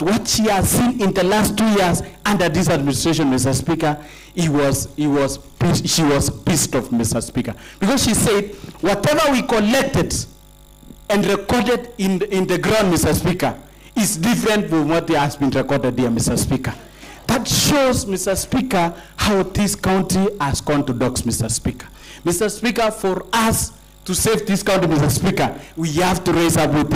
about what she has seen in the last 2 years under this administration, Mr. Speaker, she was pissed off, Mr. Speaker, because she said whatever we collected and recorded in the ground, Mr. Speaker, is different from what has been recorded here, Mr. Speaker. That shows, Mr. Speaker, how this county has gone to dogs, Mr. Speaker. Mr. Speaker, for us to save this county, Mr. Speaker, we have to raise up with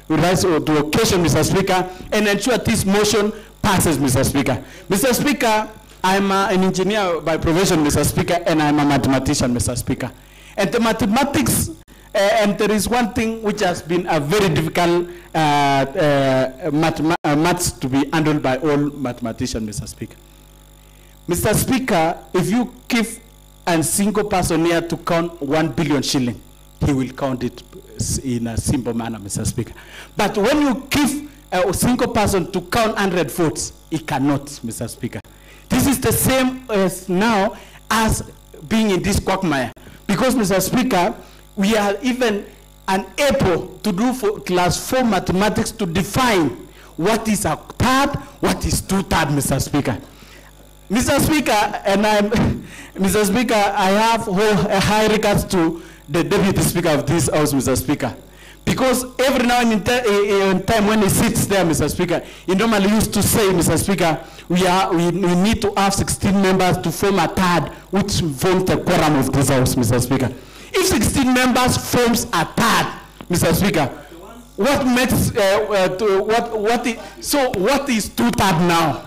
rise to occasion, Mr. Speaker, and ensure this motion passes, Mr. Speaker. Mr. Speaker, I'm an engineer by profession, Mr. Speaker, and I'm a mathematician, Mr. Speaker. And the mathematics, and there is one thing which has been a very difficult maths to be handled by all mathematicians, Mr. Speaker. Mr. Speaker, if you give a single person here to count 1 billion shilling, he will count it in a simple manner, Mr. Speaker. But when you give a single person to count 100 votes, he cannot, Mr. Speaker. This is the same as now as being in this quagmire. Because, Mr. Speaker, we are even unable to do for class 4 mathematics to define what is a third, what is 2/3, Mr. Speaker. Mr. Speaker, Mr. Speaker, I have a high regards to the Deputy Speaker of this House, Mr. Speaker. Because every now and in time when he sits there, Mr. Speaker, he normally used to say, Mr. Speaker, we need to have 16 members to form a third, which forms the quorum of this House, Mr. Speaker. If 16 members forms a third, Mr. Speaker, what makes, what is 2/3 now?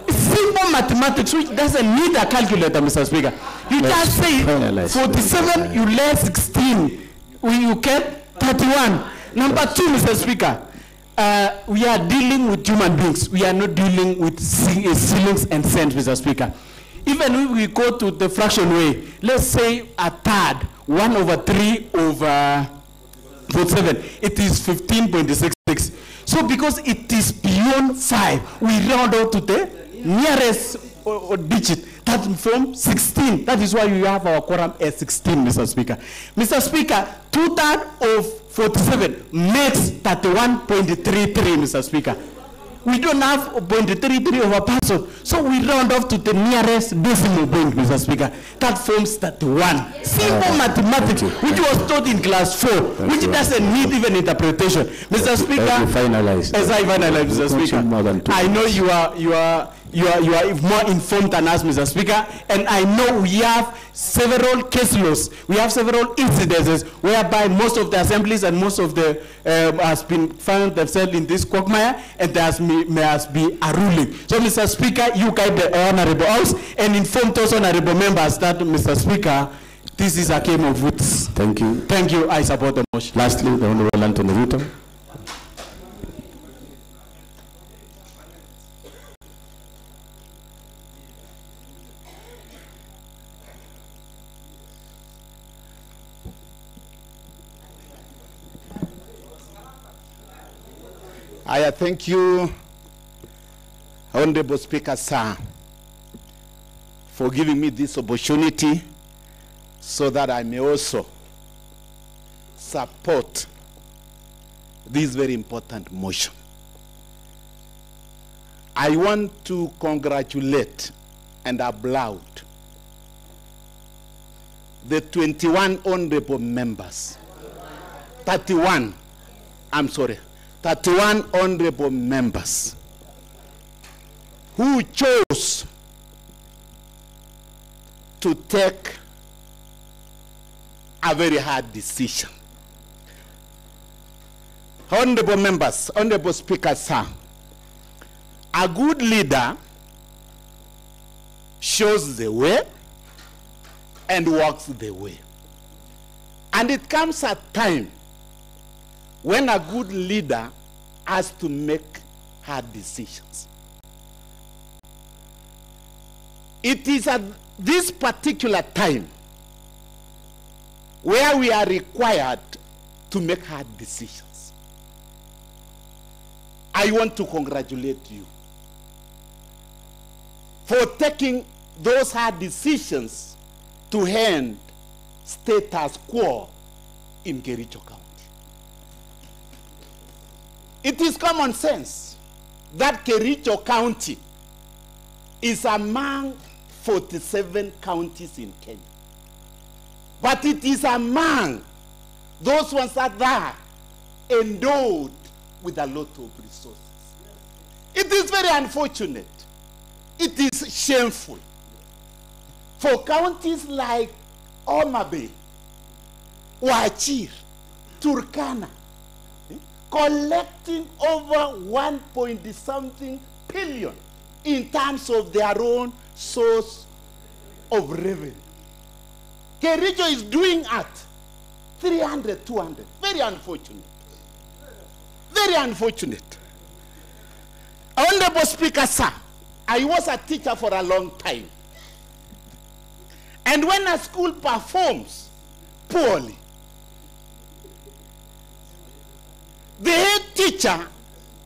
Simple mathematics, which doesn't need a calculator, Mr. Speaker. You just say 47, you less 16, you get 31. Number 2, Mr. Speaker, we are dealing with human beings. We are not dealing with ceilings and cents, Mr. Speaker. Even if we go to the fraction way, let's say a third, 1/3 over 47, it is 15.66. So because it is beyond 5, we round out to the nearest digit, that forms 16. That is why we have our quorum as 16, Mr. Speaker. Mr. Speaker, 2/3 of 47 makes 31.33, Mr. Speaker. We don't have 0.33 of a person, so we round off to the nearest decimal point, Mr. Speaker. That forms 31. Simple mathematics, which was taught in class 4, which doesn't need even interpretation. Mr. Speaker, as I finalize, Mr. Speaker, I know you are more informed than us, Mr. Speaker, and I know we have several case laws, we have several incidences whereby most of the assemblies and most of the has been found themselves in this quagmire, and there must be a ruling. So, Mr. Speaker, you guide the Honorable House and inform those honorable members that, Mr. Speaker, this is a game of wits. Thank you. Thank you. I support the motion. Lastly, the Honorable Anthony RUTO. I thank you, Honorable Speaker, sir, for giving me this opportunity so that I may also support this very important motion. I want to congratulate and applaud the 21 honorable members, 31 honorable members who chose to take a very hard decision. Honorable members, Honorable Speaker, sir, a good leader shows the way and walks the way. And it comes a time when a good leader has to make hard decisions. It is at this particular time where we are required to make hard decisions. I want to congratulate you for taking those hard decisions to end status quo in KERICHO County. It is common sense that KERICHO County is among 47 counties in Kenya. But it is among those ones that are endowed with a lot of resources. It is very unfortunate. It is shameful for counties like Homa Bay, Wajir, Turkana, collecting over 1.something billion in terms of their own source of revenue. KERICHO is doing at 300, 200. Very unfortunate. Very unfortunate. Honorable Speaker, sir, I was a teacher for a long time. And when a school performs poorly, the head teacher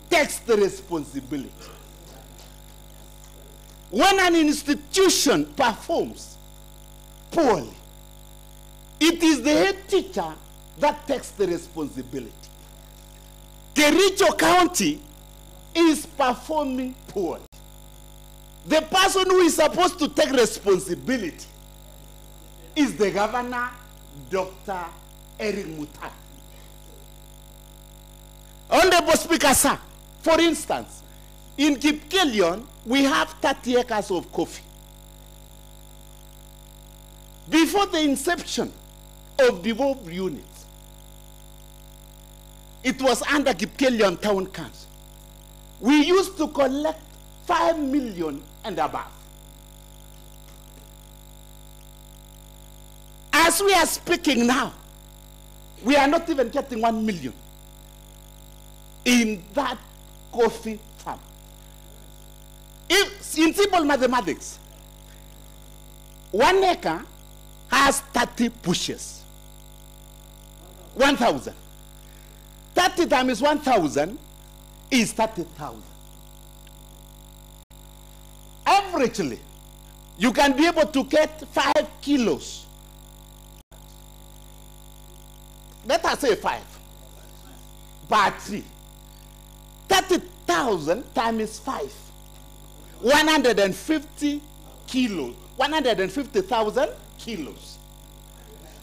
takes the responsibility. When an institution performs poorly, it is the head teacher that takes the responsibility. KERICHO County is performing poorly. The person who is supposed to take responsibility is the governor, Dr. Eric MUTAHI. Honorable Speaker, sir, for instance, in Kipkelion, we have 30 acres of coffee. Before the inception of the GOV units, it was under Kipkelion Town Council. We used to collect 5 million and above. As we are speaking now, we are not even getting 1 million in that coffee farm. If, in simple mathematics, 1 acre has 30 bushes. 1,000. 30 times 1,000 is 30,000. Averagely, you can be able to get 5 kilos. Let us say 5 per tree. 30,000 times 5. 150 kilos. 150,000 kilos.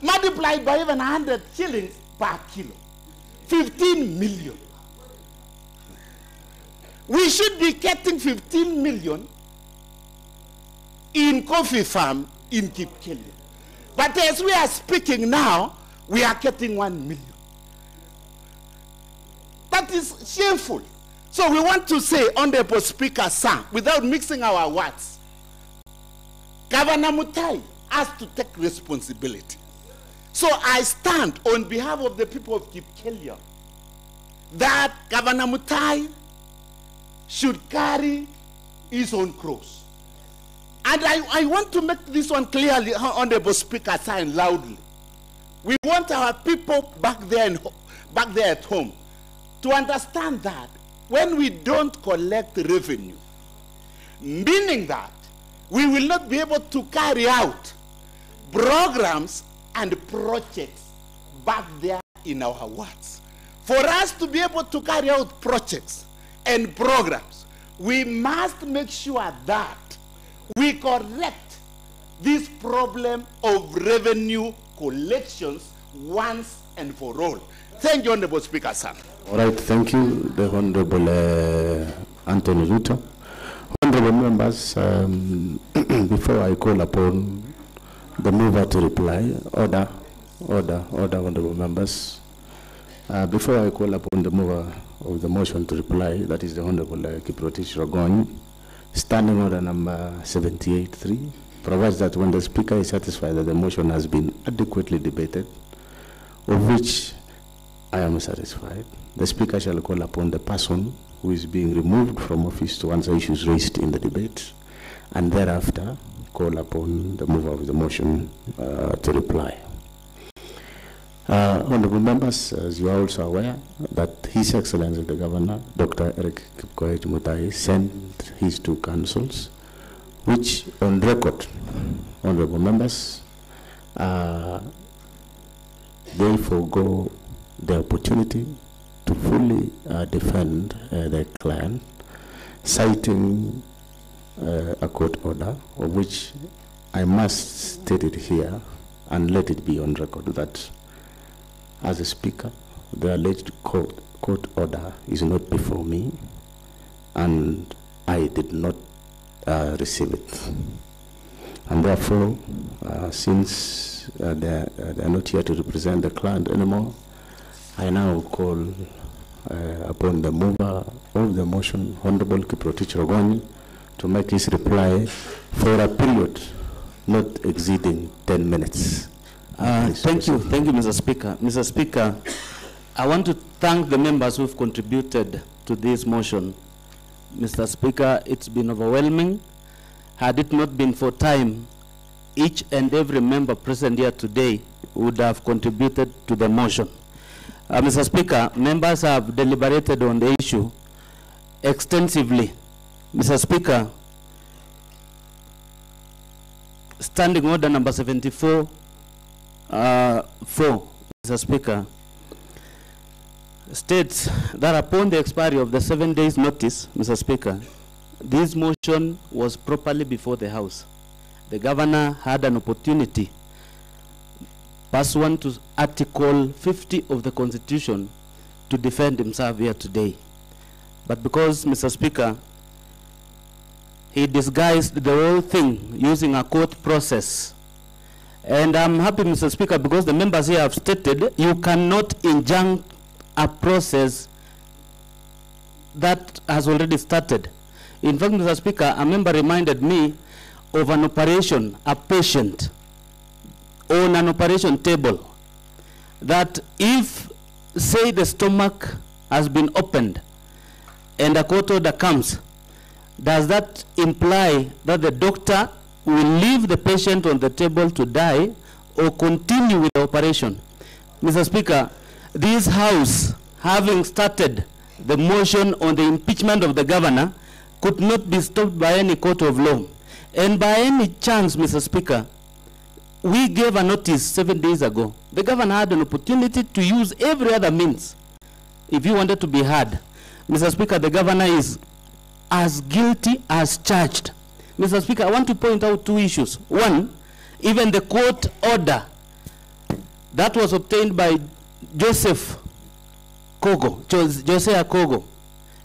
Multiplied by even 100 shillings per kilo. 15 million. We should be getting 15 million in coffee farm in Kipkelion. But as we are speaking now, we are getting 1 million. That is shameful. So we want to say, Honorable Speaker, sir, without mixing our words, Governor MUTAHI has to take responsibility. So I stand on behalf of the people of Kipkelion that Governor MUTAHI should carry his own cross. And I want to make this one clearly, Honorable Speaker, sir, and loudly. We want our people back there at home to understand that when we don't collect revenue, meaning that we will not be able to carry out programs and projects back there in our wards. For us to be able to carry out projects and programs, we must make sure that we correct this problem of revenue collections once and for all. Thank you, Honorable Speaker, sir. All right, thank you, the Honorable Anthony RUTO. Honorable members, before I call upon the mover to reply, order, honorable members. Before I call upon the mover of the motion to reply, that is the Honorable Kiprotich Rogon, standing order number 78.3, provides that when the Speaker is satisfied that the motion has been adequately debated, of which I am satisfied, the Speaker shall call upon the person who is being removed from office to answer issues raised in the debate, and thereafter call upon the mover of the motion to reply. Honorable members, as you are also aware, that His Excellency the Governor, Dr. Eric MUTAHI, sent his 2 councils, which on record, honorable members, they forego the opportunity to fully defend their client, citing a court order, of which I must state it here and let it be on record that as a speaker, the alleged court order is not before me, and I did not receive it. And therefore, since they are not here to represent the client anymore, I now call upon the mover of the motion, Honorable Kiprotich Rogoni, to make his reply for a period not exceeding 10 minutes. Thank you, Mr. Speaker. Mr. Speaker, I want to thank the members who've contributed to this motion. Mr. Speaker, it's been overwhelming. Had it not been for time, each and every member present here today would have contributed to the motion. Mr. Speaker, members have deliberated on the issue extensively. Mr. Speaker, Standing Order number 74, 4, Mr. Speaker, states that upon the expiry of the 7 days notice, Mr. Speaker, this motion was properly before the House. The governor had an opportunity, pursuant to Article 50 of the Constitution, to defend himself here today. But because, Mr. Speaker, he disguised the whole thing using a court process. And I'm happy, Mr. Speaker, because the members here have stated you cannot injunct a process that has already started. In fact, Mr. Speaker, a member reminded me of an operation, a patient on an operation table, that if, say, the stomach has been opened and a court order comes, does that imply that the doctor will leave the patient on the table to die or continue with the operation? Mr. Speaker, this House, having started the motion on the impeachment of the governor, could not be stopped by any court of law. And by any chance, Mr. Speaker, we gave a notice 7 days ago. The governor had an opportunity to use every other means if he wanted to be heard. Mr. Speaker, the governor is as guilty as charged. Mr. Speaker, I want to point out two issues. One, even the court order that was obtained by Joseph Kogo, Josiah Kogo.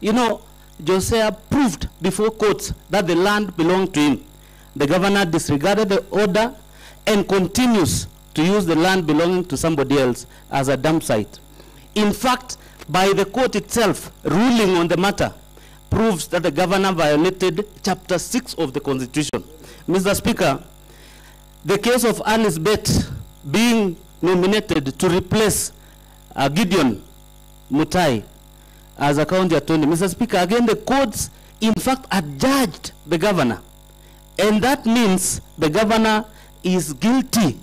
You know, Josiah proved before courts that the land belonged to him. The governor disregarded the order and continues to use the land belonging to somebody else as a dump site. In fact, by the court itself ruling on the matter proves that the governor violated Chapter 6 of the Constitution. Mr. Speaker, the case of Ernest Bett being nominated to replace Gideon MUTAHI as a county attorney. Mr. Speaker, again, the courts, in fact, adjudged the governor. And that means the governor is guilty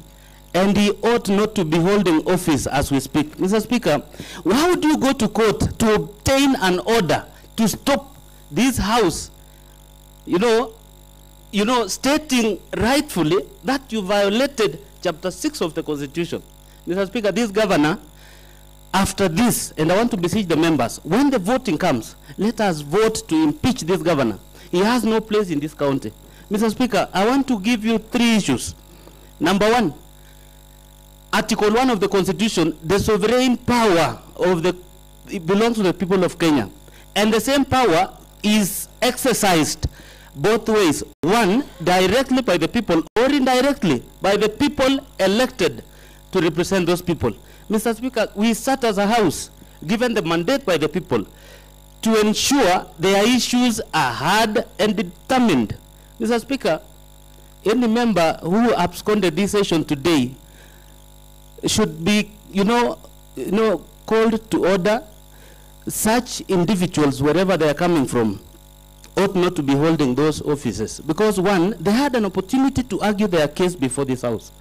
and he ought not to be holding office as we speak. Mr. Speaker, why would you go to court to obtain an order to stop this House, stating rightfully that you violated Chapter 6 of the Constitution? Mr. Speaker, this governor, after this, and I want to beseech the members, when the voting comes, let us vote to impeach this governor. He has no place in this county. Mr. Speaker, I want to give you three issues. Number one, Article 1 of the Constitution, the sovereign power of it belongs to the people of Kenya. And the same power is exercised both ways. One, directly by the people, or indirectly by the people elected to represent those people. Mr. Speaker, we sat as a House, given the mandate by the people, to ensure their issues are heard and determined. Mr. Speaker, any member who absconded this session today should be, called to order. Such individuals, wherever they are coming from, ought not to be holding those offices. Because one, they had an opportunity to argue their case before this House.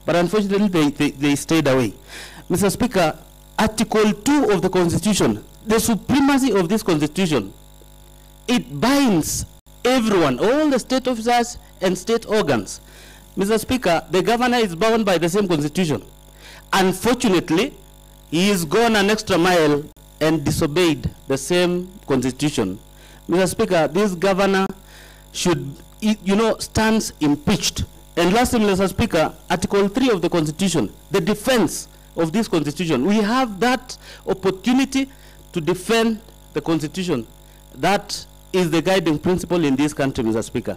But unfortunately, they stayed away. Mr. Speaker, Article 2 of the Constitution, the supremacy of this Constitution, it binds everyone, all the state officers and state organs. Mr. Speaker, the governor is bound by the same Constitution. Unfortunately, he has gone an extra mile and disobeyed the same constitution, Mr. Speaker, this governor should, stands impeached. And lastly, Mr. Speaker, Article 3 of the Constitution, the defense of this Constitution. We have that opportunity to defend the Constitution. That is the guiding principle in this country, Mr. Speaker.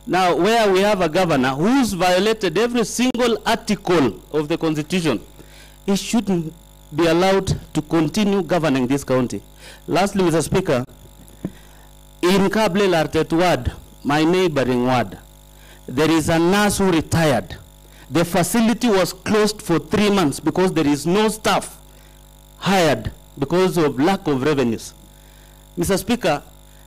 Now, where we have a governor who's violated every single article of the Constitution, he shouldn't be allowed to continue governing this county. Lastly, Mr. Speaker, in Kable Lartet ward, my neighboring ward, there is a nurse who retired. The facility was closed for 3 months because there is no staff hired because of lack of revenues. Mr. Speaker,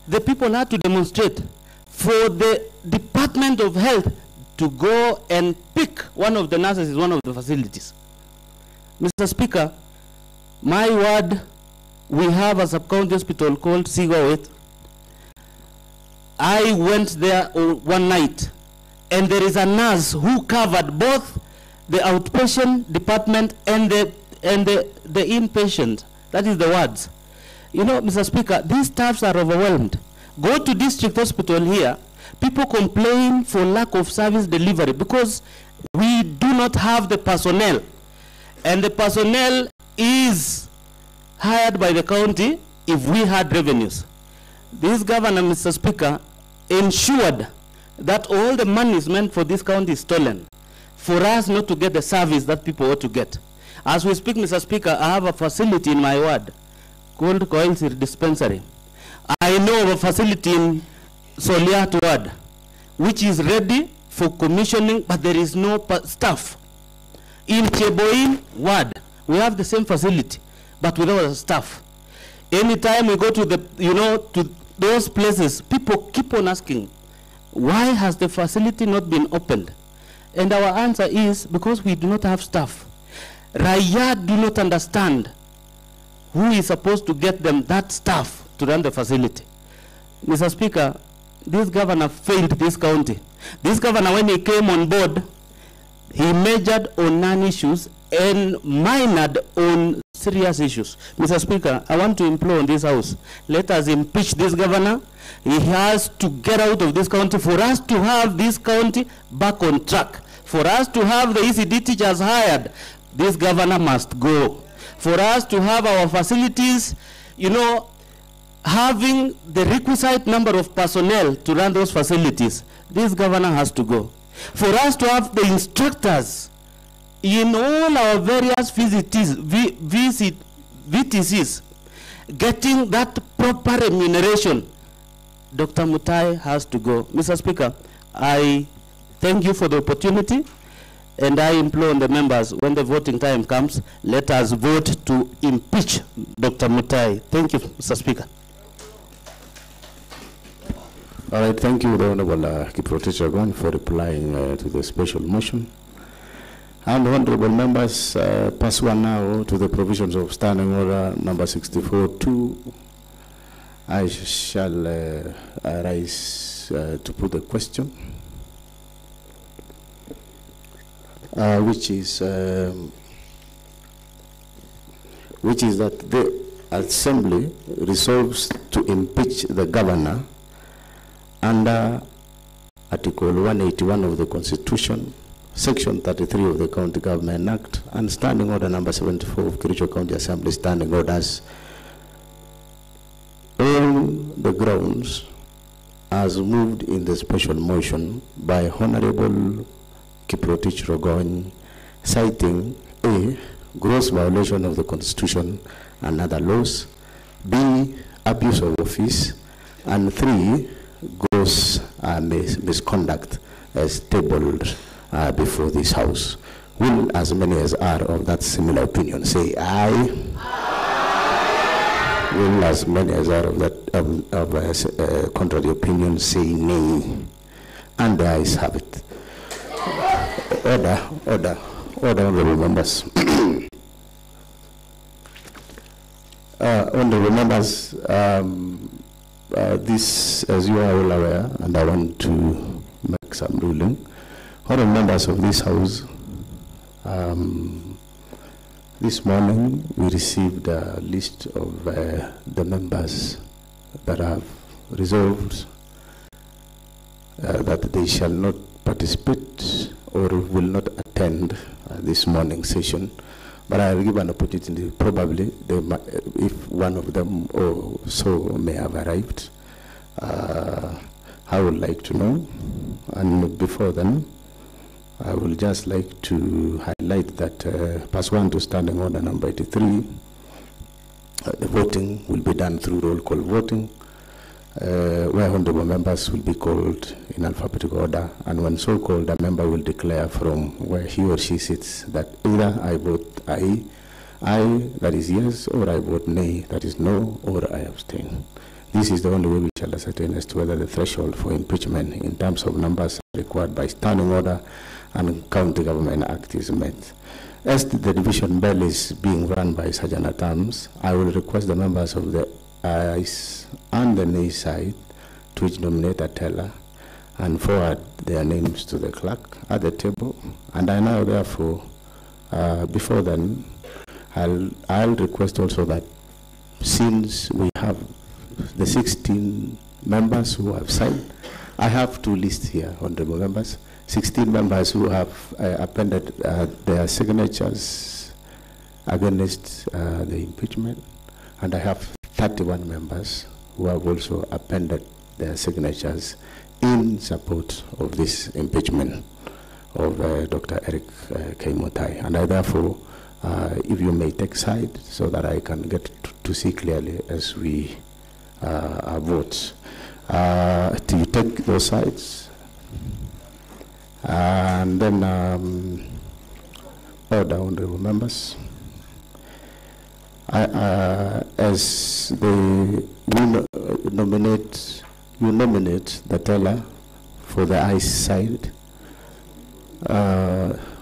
the people had to demonstrate for the Department of Health to go and pick one of the nurses in one of the facilities. Mr. Speaker, my ward, we have a sub-county hospital called Sigawit. I went there one night, and there is a nurse who covered both the outpatient department and the inpatient, that is the wards. Mr. Speaker, these staffs are overwhelmed. Go to district hospital here, people complain for lack of service delivery because we do not have the personnel. And the personnel is hired by the county if we had revenues. This governor, Mr. Speaker, ensured that all the money is meant for this county is stolen for us not to get the service that people ought to get. As we speak, Mr. Speaker, I have a facility in my ward called Coilsir Dispensary. I know of a facility in Soliat ward which is ready for commissioning, but there is no staff. In Cheboin ward, we have the same facility, but without staff. Anytime we go to to those places, people keep on asking, why has the facility not been opened? And our answer is because we do not have staff. Raya do not understand who is supposed to get them that staff to run the facility. Mr. Speaker, this governor failed this county. This governor, when he came on board, he majored on non-issues and minored on serious issues. Mr. Speaker, I want to implore on this House, let us impeach this governor. He has to get out of this county for us to have this county back on track. For us to have the ECD teachers hired, this governor must go. For us to have our facilities, having the requisite number of personnel to run those facilities, this governor has to go. For us to have the instructors in all our various VTCs getting that proper remuneration, Dr. MUTAHI has to go. Mr. Speaker, I thank you for the opportunity, and I implore on the members, when the voting time comes, let us vote to impeach Dr. MUTAHI. Thank you, Mr. Speaker. All right, thank you, the Honorable Kiprotich Chagon, for replying to the special motion. And honorable members, pass one now to the provisions of Standing Order number 64-2. I shall rise to put the question, which is that the Assembly resolves to impeach the governor under Article 181 of the Constitution, Section 33 of the County Government Act, and Standing Order number 74 of KERICHO County Assembly Standing Orders, on the grounds as moved in the special motion by Honorable Kiprotich Rogon, citing A, gross violation of the Constitution and other laws, B, abuse of office, and 3, gross misconduct as tabled before this House. Will as many as are of that similar opinion say aye? Aye. Will as many as are of that contrary opinion say nay? And the ayes have it. Order, honorable members. Honorable members, this, as you are all aware, and I want to make some ruling. Honorable members of this House This morning we received a list of the members that have resolved that they shall not participate or will not attend this morning session. But I will give an opportunity, probably, if one of them or so may have arrived. I would like to know. And before then, I would just like to highlight that pursuant to Standing Order number 83, the voting will be done through roll call voting, where honorable members will be called in alphabetical order, and when so called, a member will declare from where he or she sits that either I vote aye, that is yes, or I vote nay, that is no, or I abstain. This is the only way we shall ascertain as to whether the threshold for impeachment in terms of numbers required by Standing Order and County Government Act is met. As the division bell is being run by Sergeant at Arms, I will request the members of the ayes and the nay side to each nominate a teller and forward their names to the clerk at the table. And I now therefore, before then, I'll request also that since we have the 16 members who have signed, I have two lists here, honorable members, 16 members who have appended their signatures against the impeachment, and I have 31 members who have also appended their signatures in support of this impeachment of Dr. Eric K. MUTAHI. And I therefore, if you may take side so that I can get to see clearly as we vote. Do you take those sides? And then, order, honorable members. As you nominate the teller for the ayes side.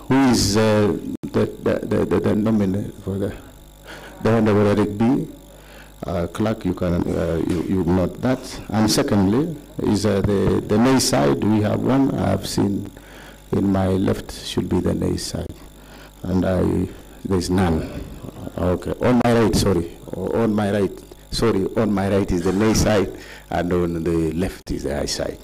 Who is the nominee for the honorable Eric B? Clerk, you can you note that. And secondly, is the nay side. We have one. I have seen in my left should be the nay side, and there's none. Okay, on my right, sorry, on my right, sorry, on my right is the nay side, and on the left is the aye side.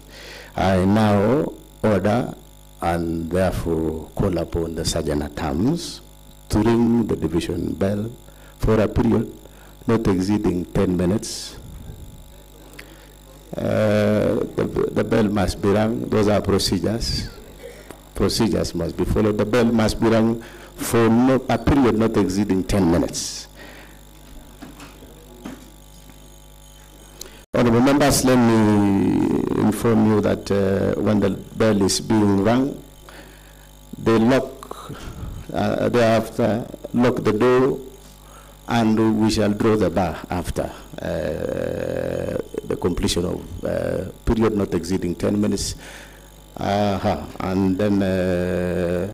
I now order and therefore call upon the Sergeant at Arms to ring the division bell for a period not exceeding 10 minutes. The bell must be rung. Those are procedures. Procedures must be followed. The bell must be rung for a period not exceeding 10 minutes. Honorable members, let me inform you that when the bell is being rung, they thereafter lock the door, and we shall draw the bar after the completion of period not exceeding 10 minutes. And then